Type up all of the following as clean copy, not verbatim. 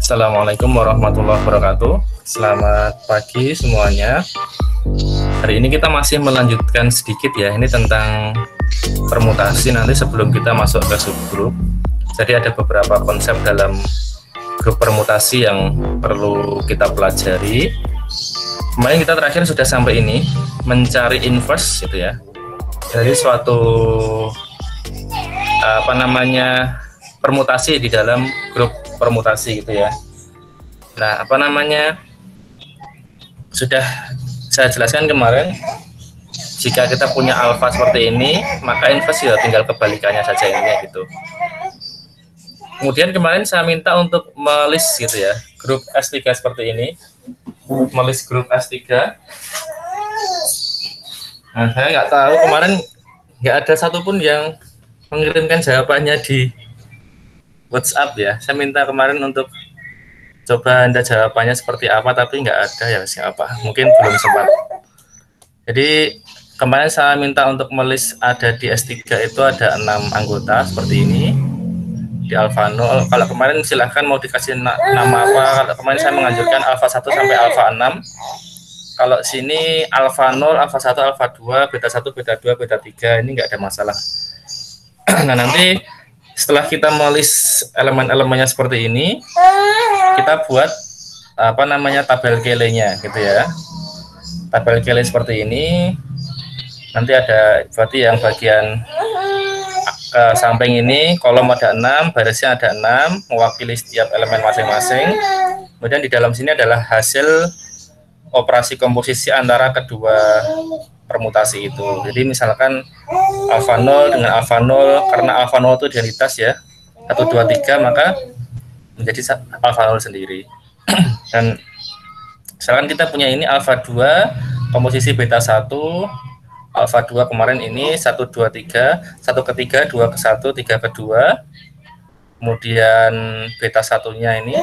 Assalamualaikum warahmatullahi wabarakatuh. Selamat pagi semuanya. Hari ini kita masih melanjutkan sedikit ya, ini tentang permutasi nanti sebelum kita masuk ke subgrup. Jadi ada beberapa konsep dalam grup permutasi yang perlu kita pelajari. Kemarin kita terakhir sudah sampai ini, mencari inverse gitu ya, dari suatu permutasi di dalam grup permutasi gitu ya. Nah, sudah saya jelaskan kemarin, jika kita punya alfa seperti ini, maka inverse ya tinggal kebalikannya saja ini gitu. Kemudian kemarin saya minta untuk melist gitu ya, grup S3 seperti ini, melist grup S3. Nah, saya nggak tahu kemarin nggak ada satupun yang mengirimkan jawabannya di WhatsApp ya. Saya minta kemarin untuk coba Anda jawabannya seperti apa, tapi nggak ada ya, siapa? Mungkin belum sempat. Jadi kemarin saya minta untuk melist ada di S3 itu ada 6 anggota seperti ini. Di alfa 0, kalau kemarin silahkan mau dikasih nama apa. Kalau kemarin saya menganjurkan alfa 1 sampai alfa 6. Kalau sini alfa 0, alfa 1, alfa 2, beta 1, beta 2, beta 3, ini nggak ada masalah. Nah, nanti setelah kita melist elemen-elemennya seperti ini, kita buat tabel Cayley-nya gitu ya. Tabel Cayley seperti ini. Nanti ada berarti yang bagian ke samping ini kolom ada 6, barisnya ada 6, mewakili setiap elemen masing-masing. Kemudian di dalam sini adalah hasil operasi komposisi antara kedua permutasi itu. Jadi misalkan alfa 0 dengan alfa 0, karena alfa 0 itu identitas ya, 1, 2, 3, maka menjadi alfa 0 sendiri. Dan misalkan kita punya ini alfa 2, komposisi beta 1, alfa 2 kemarin ini 1, 2, 3, 1 ke 3, 2 ke 1, 3 ke 2, kemudian beta 1-nya ini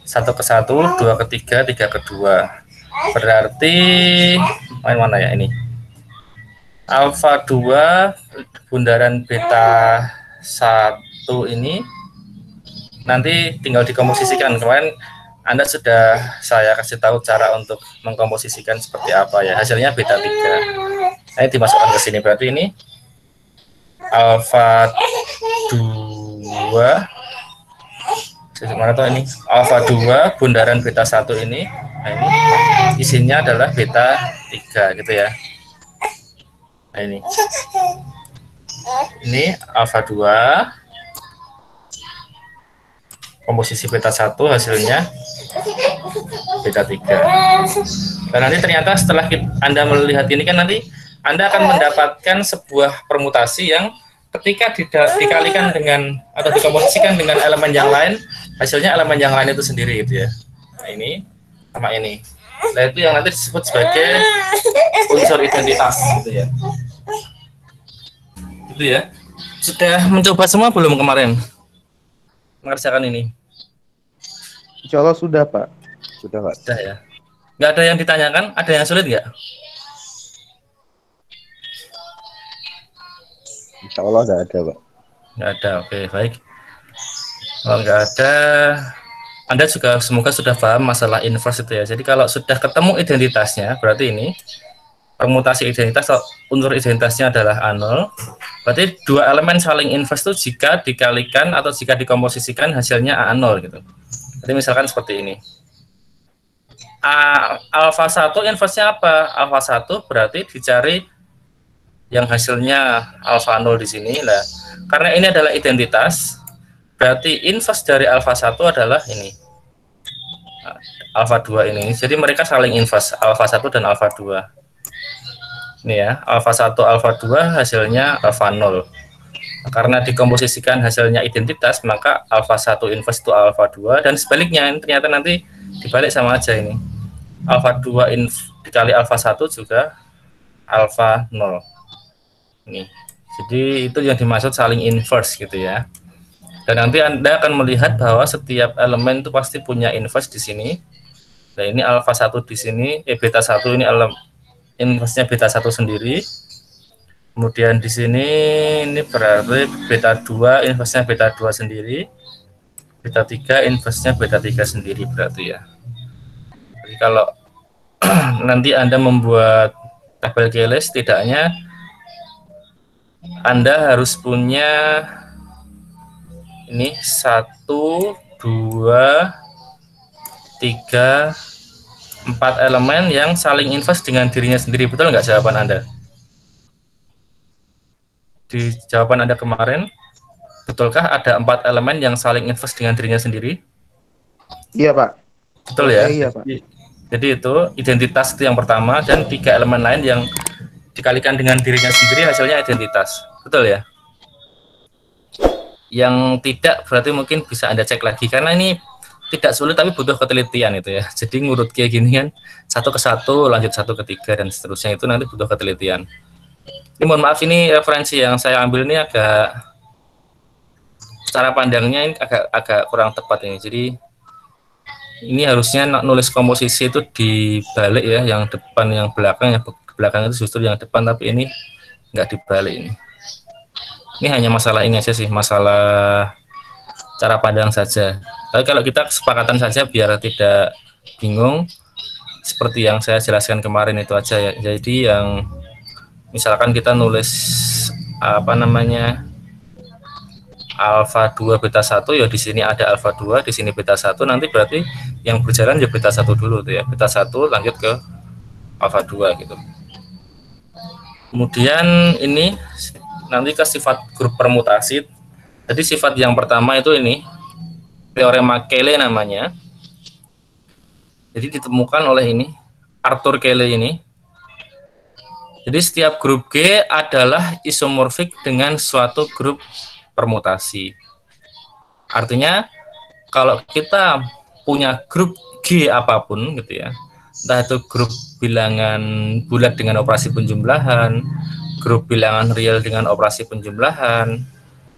1 ke 1, 2 ke 3, 3 ke 2. Berarti mana ya ini? Alfa 2 bundaran beta 1 ini nanti tinggal dikomposisikan. Kemarin Anda sudah saya kasih tahu cara untuk mengkomposisikan seperti apa ya. Hasilnya beta 3. Ini dimasukkan ke sini, berarti ini alfa 2 mana tuh ini? Alfa 2 bundaran beta 1 ini. Nah, ini isinya adalah beta 3 gitu ya. Nah, ini alfa 2 komposisi beta 1, hasilnya beta 3. Dan nanti ternyata setelah Anda melihat ini kan nanti Anda akan mendapatkan sebuah permutasi yang ketika dikalikan dengan atau dikomposisikan dengan elemen yang lain, hasilnya elemen yang lain itu sendiri gitu ya. Nah, ini sama ini. Nah, itu yang nanti disebut sebagai unsur identitas gitu ya. Itu ya. Sudah mencoba semua belum kemarin mengerjakan ini? Insya Allah sudah, Pak. Sudah, Pak. Sudah ya. Nggak ada yang ditanyakan? Ada yang sulit nggak? Insya Allah nggak ada, Pak. Nggak ada, oke, baik. Kalau nggak ada, Anda juga semoga sudah paham masalah inverse itu ya. Jadi kalau sudah ketemu identitasnya, berarti ini permutasi identitas, unsur identitasnya adalah A0, berarti dua elemen saling inverse itu jika dikalikan atau jika dikomposisikan hasilnya A0 gitu. Jadi misalkan seperti ini. Alfa 1 inverse-nya apa? Alfa 1 berarti dicari yang hasilnya alfa 0 di sini lah. Karena ini adalah identitas, berarti inverse dari alfa 1 adalah ini. Alfa 2 ini. Jadi mereka saling inverse, alfa 1 dan alfa 2. Ini ya, alfa 1 alfa 2 hasilnya alfa 0. Karena dikomposisikan hasilnya identitas, maka alfa 1 inverse itu alfa 2, dan sebaliknya ternyata nanti dibalik sama aja ini. Alfa 2 dikali alfa 1 juga alfa 0. Ini. Jadi itu yang dimaksud saling inverse gitu ya. Dan nanti Anda akan melihat bahwa setiap elemen itu pasti punya inverse di sini. Nah, ini alfa 1 di sini, beta 1 ini inverse-nya beta 1 sendiri. Kemudian di sini ini berarti beta 2 inversenya beta 2 sendiri. beta 3 inverse-nya beta 3 sendiri berarti ya. Jadi kalau nanti Anda membuat tabel Cayley, setidaknya Anda harus punya ini 1, 2, 3, 4 elemen yang saling inverse dengan dirinya sendiri. Betul nggak jawaban Anda? Di jawaban Anda kemarin, betulkah ada 4 elemen yang saling inverse dengan dirinya sendiri? Iya, Pak. Betul ya? Iya, Pak. Jadi itu identitas itu yang pertama, dan 3 elemen lain yang dikalikan dengan dirinya sendiri hasilnya identitas. Betul ya? Yang tidak berarti mungkin bisa Anda cek lagi, karena ini tidak sulit tapi butuh ketelitian itu ya. Jadi ngurut kayak gini kan, satu ke satu, lanjut satu ke tiga, dan seterusnya, itu nanti butuh ketelitian. Ini mohon maaf, ini referensi yang saya ambil ini agak, cara pandangnya ini agak kurang tepat ini. Jadi ini harusnya nulis komposisi itu dibalik ya, yang depan yang belakang, yang belakang itu justru yang depan, tapi ini nggak dibalik ini. Ini hanya masalah ini aja sih, masalah cara pandang saja. Tapi kalau kita kesepakatan saja biar tidak bingung, seperti yang saya jelaskan kemarin itu aja ya. Jadi yang misalkan kita nulis apa namanya alfa 2 beta 1, ya di sini ada alfa 2, di sini beta 1, nanti berarti yang berjalan ya beta 1 dulu tuh ya. Beta 1 lanjut ke alfa 2 gitu. Kemudian ini nanti ke sifat grup permutasi. Jadi sifat yang pertama itu ini teorema Cayley namanya. Jadi ditemukan oleh ini Arthur Cayley ini. Jadi setiap grup G adalah isomorfik dengan suatu grup permutasi. Artinya kalau kita punya grup G apapun gitu ya, entah itu grup bilangan bulat dengan operasi penjumlahan, grup bilangan real dengan operasi penjumlahan,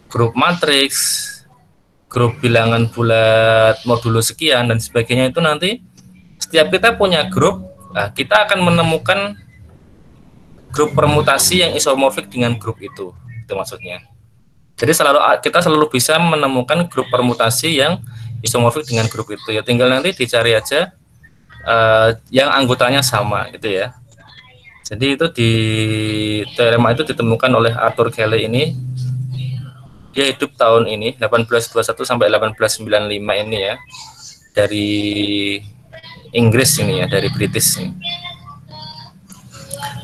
grup matriks, grup bilangan bulat modulo sekian dan sebagainya, itu nanti setiap kita punya grup, nah, kita akan menemukan grup permutasi yang isomorfik dengan grup itu maksudnya. Jadi kita selalu bisa menemukan grup permutasi yang isomorfik dengan grup itu ya, tinggal nanti dicari aja yang anggotanya sama gitu ya. Jadi itu di teorema itu ditemukan oleh Arthur Cayley ini. Dia hidup tahun ini 1821 sampai 1895 ini ya, dari Inggris ini ya, dari British ini.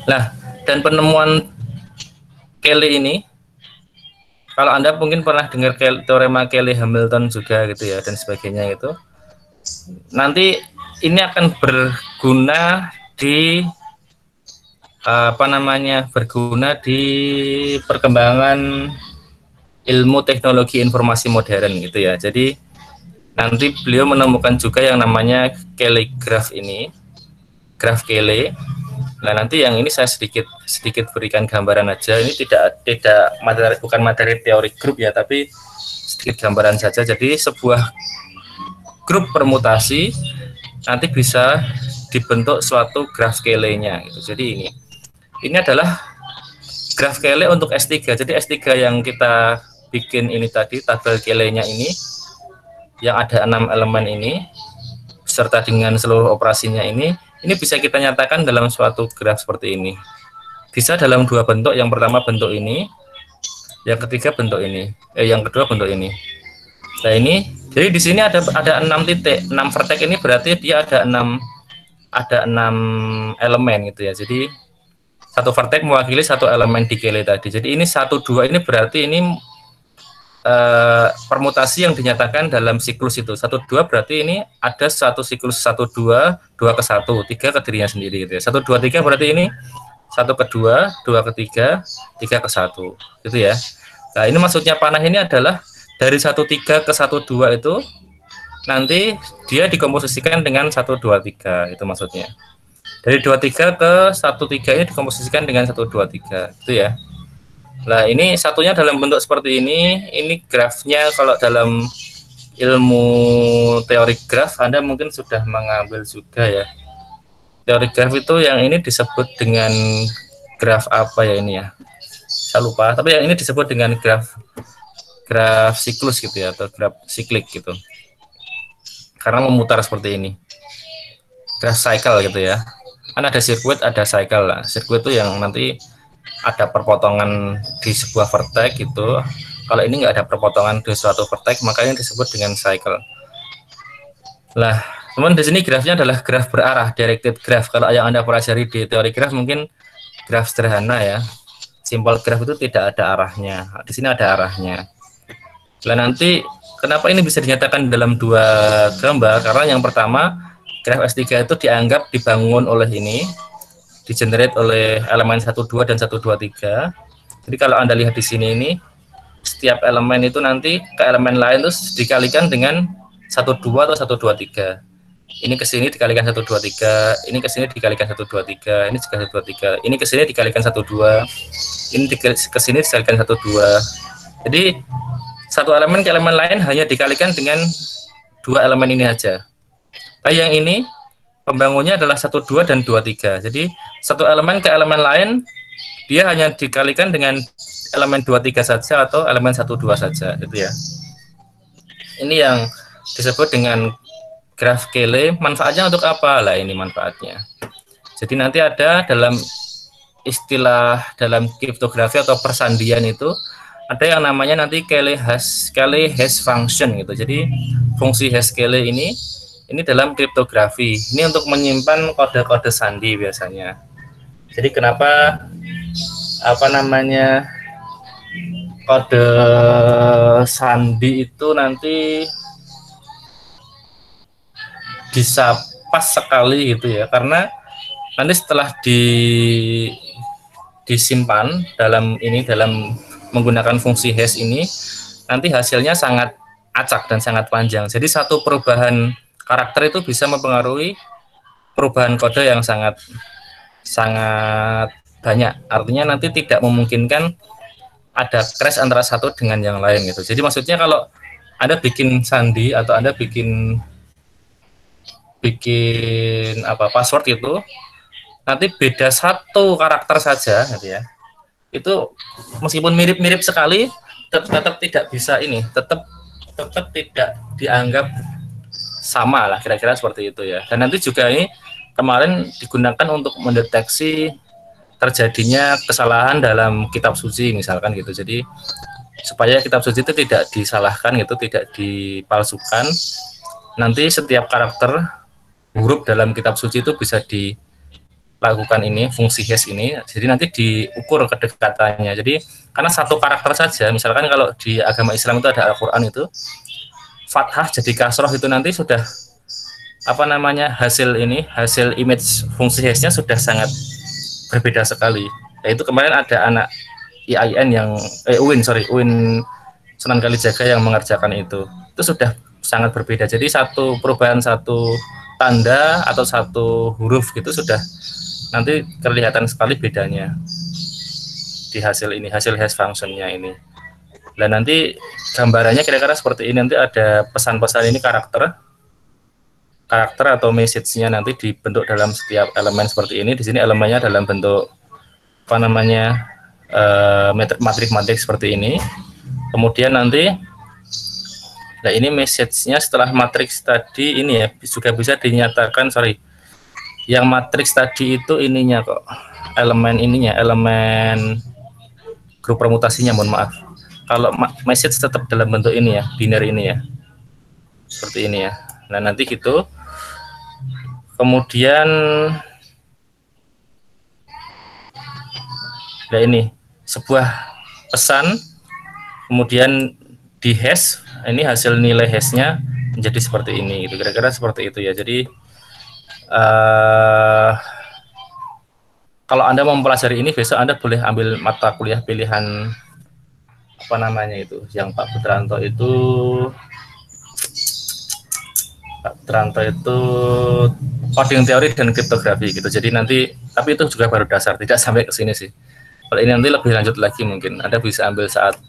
Nah, dan penemuan Cayley ini, kalau Anda mungkin pernah dengar teorema Cayley-Hamilton juga gitu ya, dan sebagainya itu, nanti ini akan berguna di berguna di perkembangan ilmu teknologi informasi modern gitu ya. Jadi nanti beliau menemukan juga yang namanya Cayley graph ini, graph Cayley. Nah, nanti yang ini saya sedikit berikan gambaran aja. Ini tidak materi, bukan materi teori grup ya, tapi sedikit gambaran saja. Jadi sebuah grup permutasi nanti bisa dibentuk suatu graph Cayley-nya gitu. Jadi ini adalah graph Cayley untuk S3. Jadi S3 yang kita bikin ini tadi, tabel Cayley-nya ini yang ada 6 elemen ini beserta dengan seluruh operasinya ini bisa kita nyatakan dalam suatu graf seperti ini. Bisa dalam dua bentuk, yang pertama bentuk ini, yang ketiga bentuk ini, yang kedua bentuk ini. Nah ini, jadi di sini ada 6 titik, 6 vertex ini berarti dia ada 6 elemen gitu ya. Jadi satu vertex mewakili satu elemen di Cayley tadi. Jadi ini 1, 2 ini berarti ini permutasi yang dinyatakan dalam siklus itu. 1, 2 berarti ini ada satu siklus 1, 2, 2 ke 1, 3 ke dirinya sendiri gitu ya. 1, 2, 3 berarti ini 1 ke 2, 2 ke 3, 3 ke 1 gitu ya. Nah ini maksudnya panah ini adalah dari 1, 3 ke 1, 2 itu nanti dia dikomposisikan dengan 1, 2, 3 itu maksudnya. Dari 2, 3 ke 1, 3 ini dikomposisikan dengan 1, 2, 3 itu ya. Nah ini satunya dalam bentuk seperti ini grafnya. Kalau dalam ilmu teori graf Anda mungkin sudah mengambil juga ya. Teori graf itu yang ini disebut dengan graf apa ya ini ya, saya lupa, tapi yang ini disebut dengan graf graf siklus gitu ya, atau graf siklik gitu. Karena memutar seperti ini. Graf cycle gitu ya. Kan ada sirkuit, ada cycle lah. Sirkuit itu yang nanti ada perpotongan di sebuah vertex gitu. Kalau ini nggak ada perpotongan di suatu vertex, makanya disebut dengan cycle. Lah, teman di sini grafnya adalah graf berarah, directed graph. Kalau yang Anda pelajari di teori graf mungkin graf sederhana ya. Simpel graf itu tidak ada arahnya. Di sini ada arahnya. Nah, nanti kenapa ini bisa dinyatakan dalam dua gambar? Karena yang pertama, graf S3 itu dianggap dibangun oleh ini, digenerate oleh elemen 1, 2 dan 1, 2, 3. Jadi kalau Anda lihat di sini ini, setiap elemen itu nanti ke elemen lain terus dikalikan dengan 1, 2 atau 1, 2, 3. Ini ke sini dikalikan 1, 2, 3, ini ke sini dikalikan 1, 2, 3, ini juga 1, 2, 3, ini ke sini dikalikan 1, 2, ini ke sini dikalikan 1, 2. Jadi satu elemen ke elemen lain hanya dikalikan dengan dua elemen ini aja. Nah, yang ini pembangunnya adalah 1, 2 dan 2, 3. Jadi satu elemen ke elemen lain dia hanya dikalikan dengan elemen 2, 3 saja atau elemen 1, 2 saja gitu ya. Ini yang disebut dengan graf Cayley. Manfaatnya untuk apa? Lah ini manfaatnya. Jadi nanti ada dalam istilah dalam kriptografi atau persandian itu ada yang namanya nanti Cayley hash function gitu. Jadi fungsi hash Cayley ini dalam kriptografi. Ini untuk menyimpan kode-kode sandi biasanya. Jadi kenapa kode sandi itu nanti bisa pas sekali gitu ya, karena nanti setelah disimpan dalam menggunakan fungsi hash ini, nanti hasilnya sangat acak dan sangat panjang. Jadi satu perubahan karakter itu bisa mempengaruhi perubahan kode yang sangat banyak. Artinya nanti tidak memungkinkan ada crash antara satu dengan yang lain gitu. Jadi maksudnya kalau Anda bikin sandi atau Anda bikin password itu, nanti beda satu karakter saja gitu ya. Itu meskipun mirip-mirip sekali tetap tidak bisa tetap tidak dianggap sama lah, kira-kira seperti itu ya. Dan nanti juga ini kemarin digunakan untuk mendeteksi terjadinya kesalahan dalam kitab suci misalkan gitu. Jadi supaya kitab suci itu tidak disalahkan gitu, tidak dipalsukan. Nanti setiap karakter huruf dalam kitab suci itu bisa dilakukan fungsi hash ini. Jadi nanti diukur kedekatannya. Jadi karena satu karakter saja, misalkan kalau di agama Islam itu ada Al-Qur'an itu fathah jadi kasroh itu nanti sudah hasil image fungsi hashnya sudah sangat berbeda sekali. Yaitu kemarin ada anak IAIN UIN Sunan Kalijaga yang mengerjakan itu sudah sangat berbeda. Jadi perubahan satu tanda atau satu huruf gitu sudah nanti kelihatan sekali bedanya di hasil hash functionnya ini. Dan nanti gambarannya kira-kira seperti ini. Nanti ada pesan-pesan ini karakter atau message-nya nanti dibentuk dalam setiap elemen seperti ini. Di sini elemennya dalam bentuk matrik seperti ini. Kemudian nanti ini message-nya setelah matriks tadi ini ya juga bisa dinyatakan, yang matriks tadi itu elemen grup permutasinya, mohon maaf. Kalau message tetap dalam bentuk ini ya, binary ini ya, seperti ini ya. Nah nanti gitu. Kemudian ini sebuah pesan, kemudian di hash, ini hasil nilai hashnya menjadi seperti ini gitu, kira-kira seperti itu ya. Jadi kalau Anda mau mempelajari ini, besok Anda boleh ambil mata kuliah pilihan yang Pak Putranto itu coding teori dan kriptografi gitu. Jadi nanti, tapi itu juga baru dasar, tidak sampai ke sini sih. Kalau ini nanti lebih lanjut lagi, mungkin Anda bisa ambil saat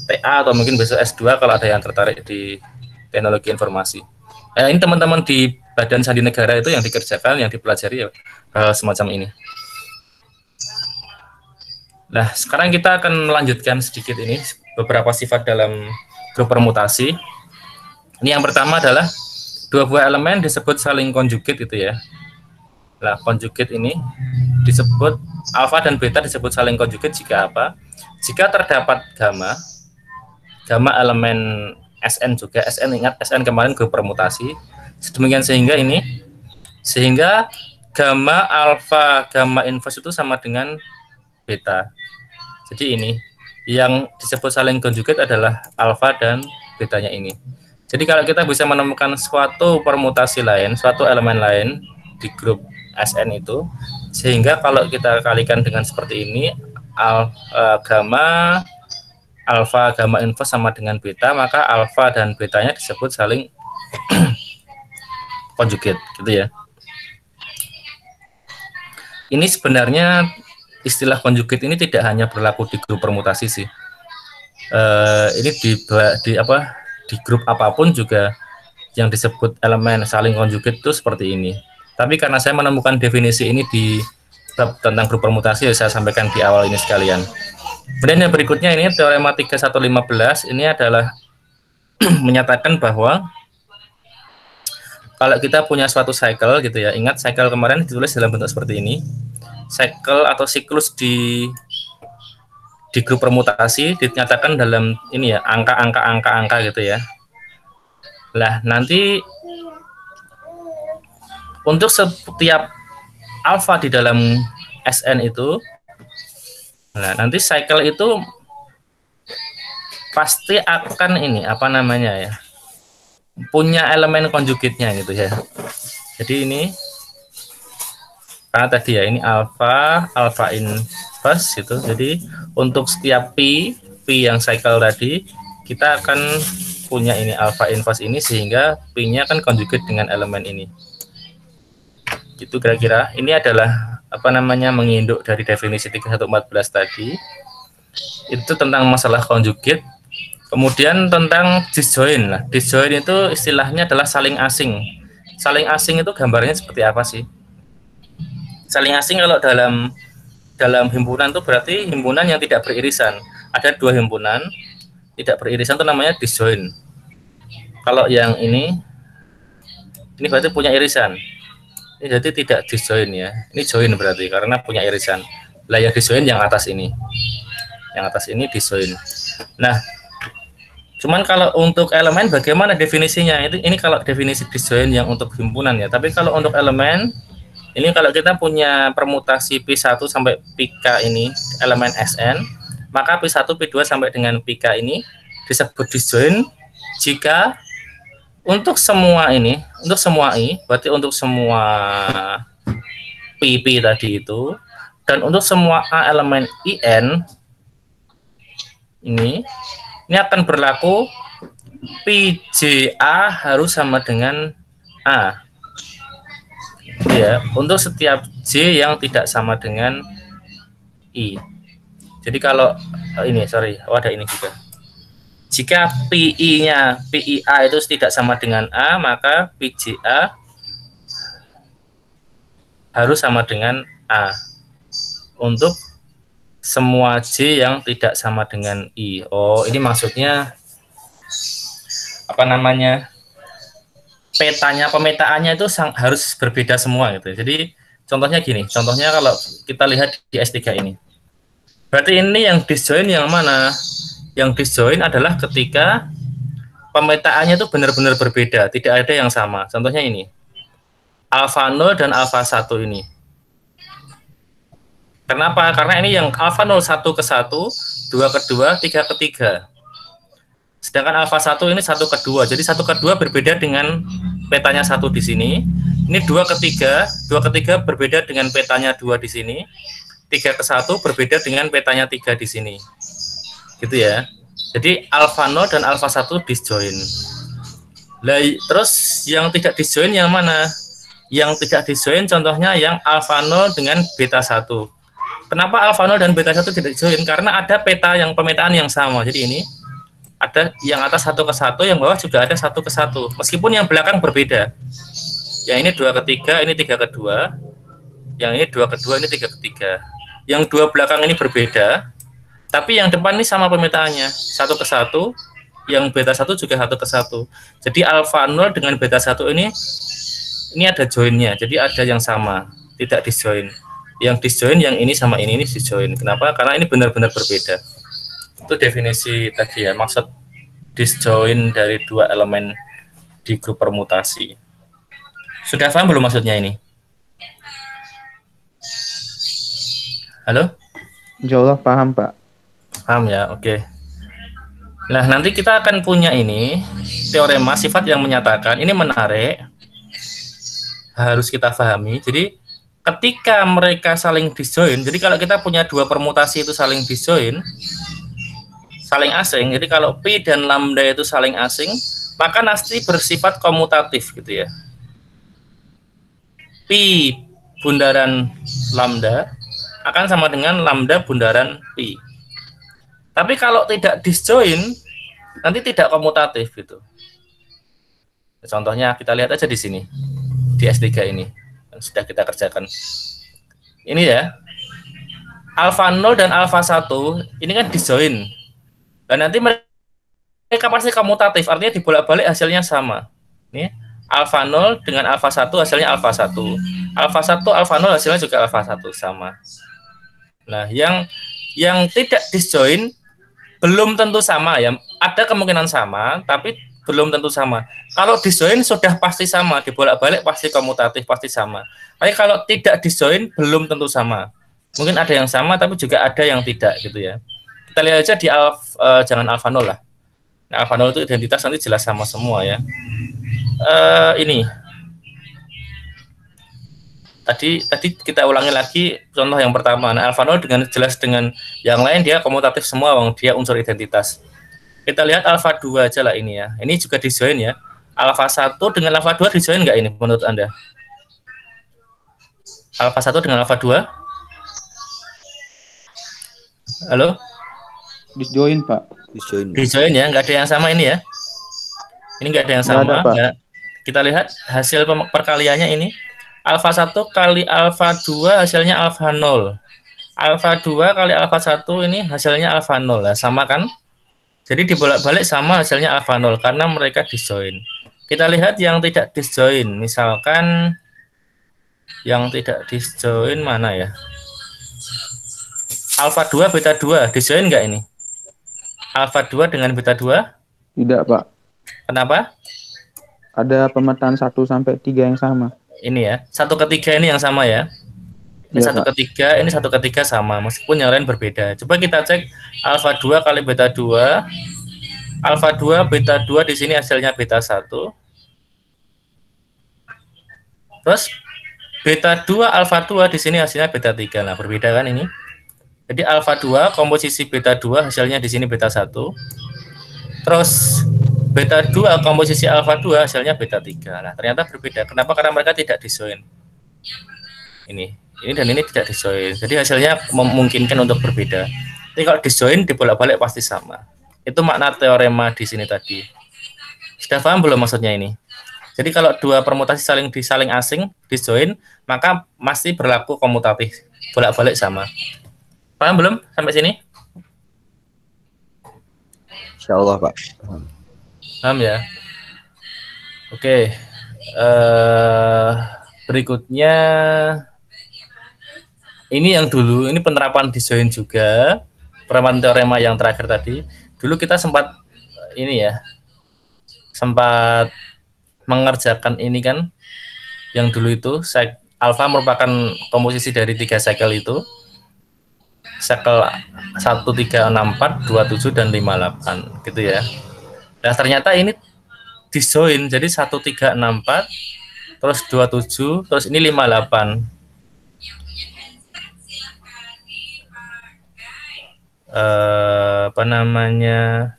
TA atau mungkin besok S2 kalau ada yang tertarik di teknologi informasi. Ini teman-teman di Badan Sandi Negara itu yang dikerjakan, yang dipelajari ya, semacam ini. Nah, sekarang kita akan melanjutkan sedikit ini beberapa sifat dalam grup permutasi. Ini yang pertama adalah dua buah elemen disebut saling konjugate itu ya. Nah, konjugate ini disebut alfa dan beta disebut saling konjugate jika apa? Jika terdapat gamma elemen Sn juga. Sn, ingat Sn kemarin grup permutasi. Sedemikian sehingga gamma alfa gamma inverse itu sama dengan beta. Jadi ini yang disebut saling konjugate adalah alfa dan betanya ini. Jadi kalau kita bisa menemukan suatu permutasi lain, suatu elemen lain di grup Sn itu, sehingga kalau kita kalikan dengan seperti ini, gamma alfa gamma inverse sama dengan beta, maka alfa dan betanya disebut saling konjugate, gitu ya. Ini sebenarnya istilah konjugate ini tidak hanya berlaku di grup permutasi sih. Ini di grup apapun juga yang disebut elemen saling konjugate itu seperti ini. Tapi karena saya menemukan definisi ini di bab tentang grup permutasi, saya sampaikan di awal ini sekalian. Kemudian yang berikutnya ini teorema 3115 ini adalah menyatakan bahwa kalau kita punya suatu cycle gitu ya, ingat cycle kemarin ditulis dalam bentuk seperti ini. Cycle atau siklus di grup permutasi dinyatakan dalam ini ya, angka gitu ya. Nah, nanti untuk setiap alfa di dalam Sn itu, nah nanti cycle itu pasti akan ini apa namanya ya, punya elemen konjugate-nya gitu ya. Jadi ini karena tadi ya ini alfa inverse itu. Jadi untuk setiap pi yang cycle tadi kita akan punya ini alfa inverse ini, sehingga pi-nya kan konjugate dengan elemen ini. Gitu kira-kira. Ini adalah apa namanya menginduk dari definisi 3114 tadi. Itu tentang masalah konjugate. Kemudian tentang disjoin. Nah, disjoin itu istilahnya adalah saling asing. Saling asing itu gambarnya seperti apa sih? Saling asing kalau dalam himpunan itu berarti himpunan yang tidak beririsan. Ada dua himpunan tidak beririsan itu namanya disjoin. Kalau yang ini berarti punya irisan. Ini jadi tidak disjoin ya. Ini join berarti karena punya irisan. Lah yang disjoin yang atas ini. Yang atas ini disjoin. Nah, cuman kalau untuk elemen bagaimana definisinya? Ini kalau definisi disjoin yang untuk himpunan ya. Tapi kalau untuk elemen ini kalau kita punya permutasi P1 sampai Pk ini elemen Sn, maka P1, P2 sampai dengan Pk ini disebut disjoin jika untuk semua ini, untuk semua I, berarti untuk semua P tadi itu, dan untuk semua A elemen IN ini akan berlaku PJA harus sama dengan A. Ya, untuk setiap J yang tidak sama dengan I. Jadi kalau ini, ada ini juga. Jika PIA itu tidak sama dengan A, maka PJA harus sama dengan A. Untuk semua J yang tidak sama dengan I. Oh, ini maksudnya apa namanya? Pemetaannya itu harus berbeda semua gitu. Jadi contohnya gini, contohnya kalau kita lihat di S3 ini. Berarti ini yang disjoin yang mana? Yang disjoin adalah ketika pemetaannya itu benar-benar berbeda, tidak ada yang sama. Contohnya ini. Alfa 0 dan alfa 1 ini. Kenapa? Karena ini yang alfa 0 1 ke 1, 2 ke 2, 3 ke 3. Sedangkan alfa 1 ini 1 ke 2. Jadi 1 ke 2 berbeda dengan petanya 1 di sini. Ini 2 ke 3, 2 ke 3 berbeda dengan petanya 2 di sini. 3 ke 1 berbeda dengan petanya 3 di sini. Gitu ya. Jadi alfa 0 dan alfa 1 disjoin. Lah terus yang tidak disjoin yang mana? Yang tidak disjoin contohnya yang alfa 0 dengan beta 1. Kenapa alfa 0 dan beta 1 tidak disjoin? Karena ada peta yang pemetaan yang sama. Jadi ini ada yang atas 1 ke 1, yang bawah juga ada 1 ke 1. Meskipun yang belakang berbeda. Yang ini 2 ke 3, ini 3 ke 2. Yang ini 2 ke 2, ini 3 ke 3. Yang dua belakang ini berbeda, Tapi yang depan ini sama pemetaannya, 1:1, yang beta 1 juga 1:1. Jadi alfa 0 dengan beta 1 ini ada joinnya. Jadi ada yang sama, tidak disjoin. Yang disjoin yang ini sama ini disjoin. Kenapa? Karena ini benar-benar berbeda. Itu definisi tadi ya, maksud disjoin dari dua elemen di grup permutasi. Sudah paham belum maksudnya ini? Halo? Insya Allah paham, Pak. Paham ya, oke. Nah, nanti kita akan punya ini teorema sifat yang menyatakan, ini menarik, harus kita pahami. Jadi ketika mereka saling disjoin, jadi kalau kita punya dua permutasi itu saling disjoin, saling asing, jadi kalau Pi dan Lambda itu saling asing, maka pasti bersifat komutatif gitu ya. Pi bundaran Lambda akan sama dengan Lambda bundaran Pi. Tapi kalau tidak disjoin, nanti tidak komutatif gitu. Contohnya kita lihat aja di sini, di S3 ini yang sudah kita kerjakan. Ini ya, alfa 0 dan alfa 1 ini kan disjoin. Dan nanti mereka pasti komutatif, artinya dibolak-balik hasilnya sama. Ini alfa 0 dengan alfa 1 hasilnya alfa 1. Alfa 1 alfa 0 hasilnya juga alfa 1 sama. Nah, yang tidak disjoin belum tentu sama ya. Ada kemungkinan sama, tapi belum tentu sama. Kalau disjoin sudah pasti sama, dibolak-balik pasti komutatif, pasti sama. Tapi kalau tidak disjoin belum tentu sama. Mungkin ada yang sama, tapi juga ada yang tidak gitu ya. Kita lihat aja di jangan alfa 0 lah. Nah, alfa 0 itu identitas nanti jelas sama semua ya. Ini. Tadi kita ulangi lagi contoh yang pertama. Nah, alfa 0 dengan jelas dengan yang lain dia komutatif semua, dia unsur identitas. Kita lihat alfa 2 aja lah ini ya. Ini juga disjoin ya. Alfa 1 dengan alfa 2 disjoin nggak ini menurut Anda? Alfa 1 dengan alfa 2? Halo? Disjoin, Pak. Disjoin ya, nggak ada yang sama ini ya. Ini nggak ada yang sama. Ada, kita lihat hasil perkaliannya ini. Alfa 1 kali alfa 2 hasilnya alfa 0. Alfa 2 kali alfa 1 ini hasilnya alfa 0. Nah, sama kan? Jadi dibolak-balik sama hasilnya alfa 0 karena mereka disjoin. Kita lihat yang tidak disjoin. Misalkan yang tidak disjoin mana ya? Alfa 2 beta 2 disjoin nggak ini? Alfa 2 dengan beta 2? Tidak, Pak. Kenapa? Ada pemetaan 1 sampai 3 yang sama. Ini ya, 1/3 ini yang sama ya. Ini ya, 1/3, ini 1/3 sama, meskipun yang lain berbeda. Coba kita cek alfa 2 kali beta 2. Alfa 2 beta 2 di sini hasilnya beta 1. Terus beta 2 alfa 2 di sini hasilnya beta 3. Nah, berbeda kan ini? Jadi alfa 2 komposisi beta 2 hasilnya di sini beta 1. Terus beta 2 komposisi alfa 2 hasilnya beta 3. Nah, ternyata berbeda. Kenapa? Karena mereka tidak disjoin. Ini dan ini tidak disjoin. Jadi hasilnya memungkinkan untuk berbeda. Jadi kalau disjoin dibolak-balik pasti sama. Itu makna teorema di sini tadi. Sudah paham belum maksudnya ini? Jadi kalau dua permutasi saling asing disjoin, maka masih berlaku komutatif. Bolak-balik sama. Paham belum sampai sini? Insyaallah, Pak. Paham ya? Oke. Berikutnya ini yang dulu, ini penerapan disjoin juga, penerapan teorema yang terakhir tadi. Dulu kita sempat ini ya, sempat mengerjakan ini kan, yang dulu itu alfa merupakan komposisi dari 3 cycle itu, cycle 1, 3, 6, 4, 27 dan 58 gitu ya. Nah, ternyata ini disjoin, jadi 1, 3, 6, 4, terus 27, terus ini 58. Apa namanya?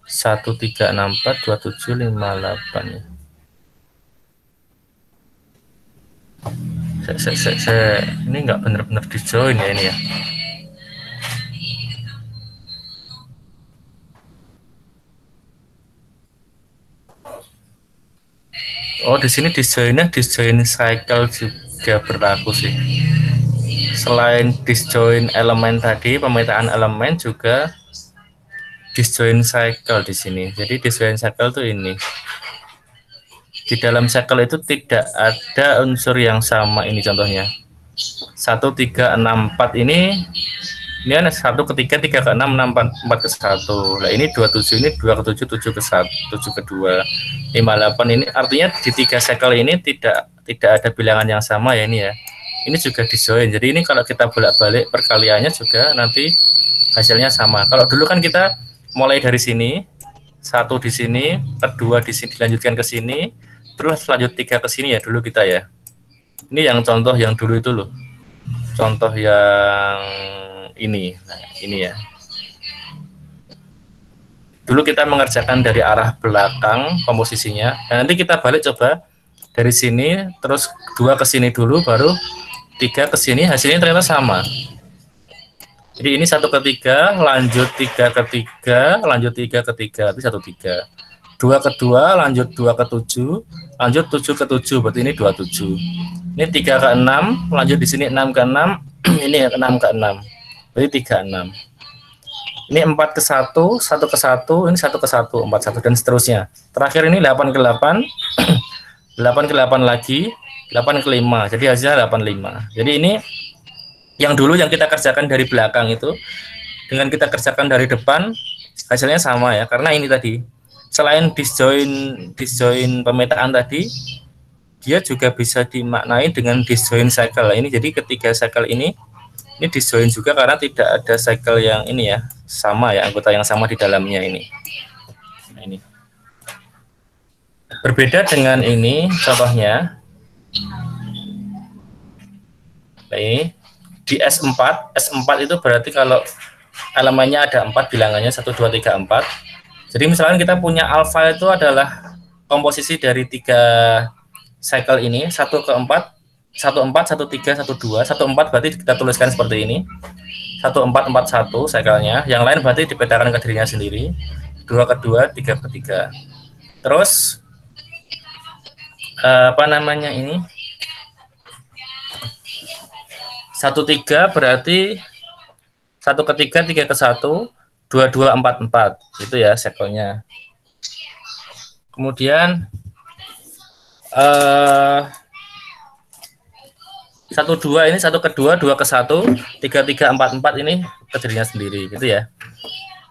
1, 3, 6, 4, 27, 58 ya. Ini nggak benar-benar disjoin ya ini ya. Oh, di sini disjoin cycle juga berlaku sih. selain disjoint elemen tadi, pemetaan elemen juga disjoint cycle di sini. Jadi disjoint cycle tuh ini. Di dalam cycle itu tidak ada unsur yang sama, ini contohnya. 1, 3, 6, 4 ini kan 1 ke 3, 3 ke 6, 6, 4 ke 1. Nah ini 27, ini 2 ke 7, 7 ke 1, 7 ke 2, 5, 8. Ini artinya di 3 cycle ini tidak ada bilangan yang sama ya ini ya. Ini juga disjoint. Jadi ini kalau kita bolak-balik perkaliannya juga nanti hasilnya sama. Kalau dulu kan kita mulai dari sini, 1 di sini, kedua di sini, dilanjutkan ke sini, terus lanjut 3 ke sini ya dulu kita ya. Ini yang contoh yang dulu itu loh. Contoh yang ini. Nah, ini ya. Dulu kita mengerjakan dari arah belakang komposisinya. Dan nanti kita balik coba dari sini, terus 2 ke sini dulu, baru 3 ke sini, hasilnya ternyata sama. Jadi ini 1 ke 3, lanjut 3 ke 3, lanjut 3 ke 3, berarti 1, 3. 2 ke 2, lanjut 2 ke 7, lanjut 7 ke 7, berarti ini 27. Ini 3 ke 6, lanjut di sini 6 ke 6, ini 6 ke 6, berarti 36. Ini 4 ke 1, 1 ke 1, ini 1 ke 1, 4 1, dan seterusnya. Terakhir ini 8 ke 8, 8 ke 8 lagi, 8 ke 5, jadi hasilnya 85. Jadi ini yang dulu yang kita kerjakan dari belakang itu, dengan kita kerjakan dari depan, hasilnya sama ya, karena ini tadi. Selain disjoint pemetaan tadi, dia juga bisa dimaknai dengan disjoint cycle. Ini jadi ketiga cycle ini disjoint juga karena tidak ada cycle yang ini ya, sama ya, anggota yang sama di dalamnya ini. Nah, ini. Berbeda dengan ini, contohnya. Ini di S4 itu berarti kalau elemennya ada 4, bilangannya 1, 2, 3, 4. Jadi misalkan kita punya alfa itu adalah komposisi dari 3 cycle ini, 1 ke 4, 1, 4, 1, 3, 1, 2, 1, 4 berarti kita tuliskan seperti ini, 1, 4, 4, 1 cycle-nya, yang lain berarti dipetakan ke dirinya sendiri, 2 ke 2, 3 ke 3. Terus apa namanya ini, 1, 3 berarti 1 ke 3, 3 ke 1, 2, 2, 4, 4. Itu ya cycle-nya. Kemudian 1, 2 ini 1 ke 2, 2 ke 1, 3, 3, 4, 4 ini ke dirinya sendiri gitu ya.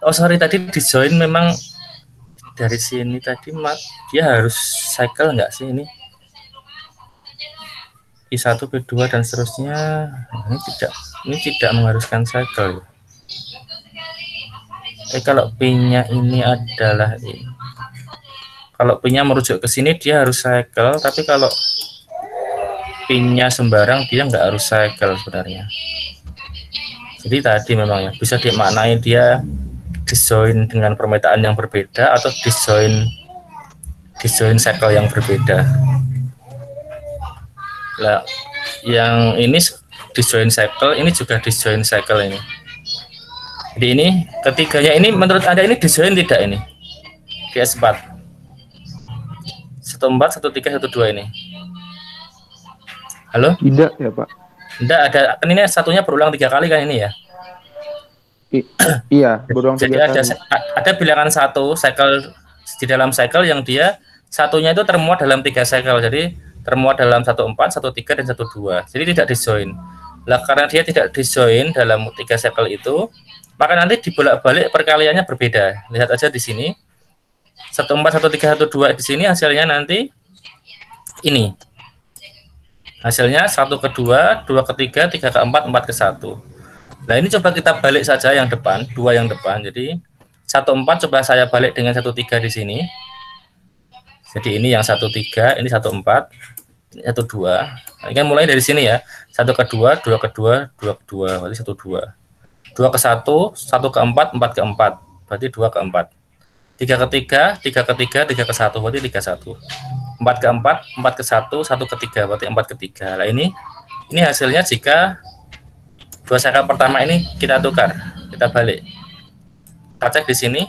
Oh sorry, tadi disjoint memang dari sini tadi dia harus cycle enggak sih ini? I1, P2 dan seterusnya. Ini tidak mengharuskan cycle. Kalau P-nya ini adalah ini. Kalau P-nya merujuk ke sini dia harus cycle, tapi kalau P-nya sembarang dia nggak harus cycle sebenarnya. Jadi tadi memang ya bisa dimaknai dia disjoint dengan permetaan yang berbeda atau disjoint cycle yang berbeda. Nah, yang ini disjoint cycle, ini juga disjoint cycle ini. Jadi ini ketiganya ini menurut Anda ini disjoint tidak ini? Di S4. 1, 4, 1, 3, 1, 2 ini. Halo? Tidak ya Pak. Tidak ada, kan ini satunya berulang 3 kali kan ini ya? Iya, berulang 3 kali. Jadi ada bilangan 1 cycle di dalam cycle yang dia satunya itu termuat dalam 3 cycle. Jadi termuat dalam 1, 4, 1, 3, dan 1, 2. Jadi tidak disjoint. Lah karena dia tidak disjoint dalam 3 cycle itu, maka nanti dibolak-balik perkaliannya berbeda. Lihat aja di sini. 1, 4, 1, 3, 1, 2 di sini hasilnya nanti ini. Hasilnya 1 ke 2, 2 ke 3, 3 ke 4, 4 ke 1. Nah, ini coba kita balik saja yang depan, 2 yang depan. Jadi 1, 4 coba saya balik dengan 1, 3 di sini. Jadi ini yang 1, 3, ini 1, 4, 1, 2. Nah, ini kan mulai dari sini ya. 1 ke 2, 2 ke 2, 2 ke 2, berarti 1, 2. 2 ke 1, 1 ke 4, 4 ke 4, berarti 2 ke 4. 3 ke 3, 3 ke 3, 3 ke 1, berarti 3 1. 4 ke 4, 4 ke 1, 1 ke 3, berarti 4 ke 3. Nah, ini hasilnya jika 2 cycle pertama ini kita tukar, kita balik. Kita cek di sini,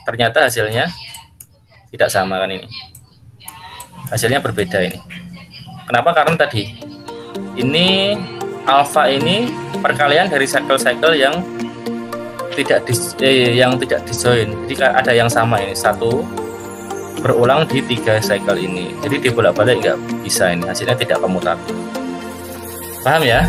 ternyata hasilnya tidak sama kan ini. Hasilnya berbeda ini. Kenapa? Karena tadi ini alfa ini perkalian dari cycle-cycle yang tidak disjoin. Jadi ada yang sama ini, satu berulang di 3 cycle ini. Jadi dibolak-balik nggak bisa, ini hasilnya tidak komutatif. Paham ya?